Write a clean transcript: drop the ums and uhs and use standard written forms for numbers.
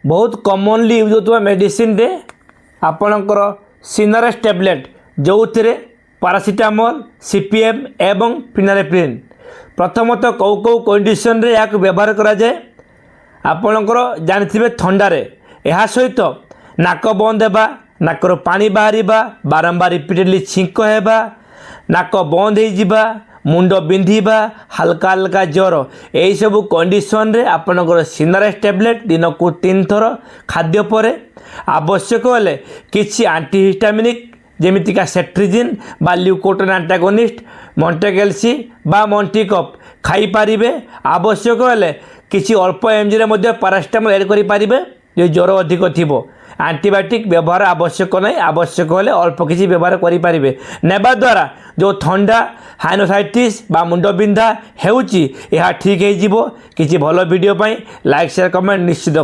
बहुत commonly use होता medicine रे आपणकर सिनारेस्ट टैबलेट जो थे पारासीटामोल सीपीएम एवं फिनारेप्रिन प्रथमतः कौ कौ कंडीशन रे या व्यवहार करा जाए आपणकर जानिथिबे थंडारे यह सहित नाक बंद हेबा नाकर पानी बाहर बारंबार रिपीटेडली छींक हेबा नाक बंद हो मुंड बिंधा हल्का हल्का ज्वर यही सब कंडीशन रे आपणकर सिनारेस्ट टैबलेट दिन को 3 थर खाद्य पर आवश्यक हेले किछि एंटीहिस्टामिनिक जेमितिका सेट्रिजिन बा ल्यूकोट्रिन एंटागोनिस्ट मॉन्टेकेल्सी बा मॉन्टिकप खाई पारिबे आवश्यक हेले किछि अल्प एमजी रे मध्ये पैरासिटामोल ऐड करि पारिबे जो ज्वर अधिक थिबो एंटीबायोटिक व्यवहार आवश्यक नहीं आवश्यक हेले अल्प किसी व्यवहार करें नेबा द्वारा जो ठंडा हाइनोसाइटिस बा मुंड बिंधा हेउची यह ठीक हो किसी भल वीडियो लाइक शेयर कमेंट निश्चित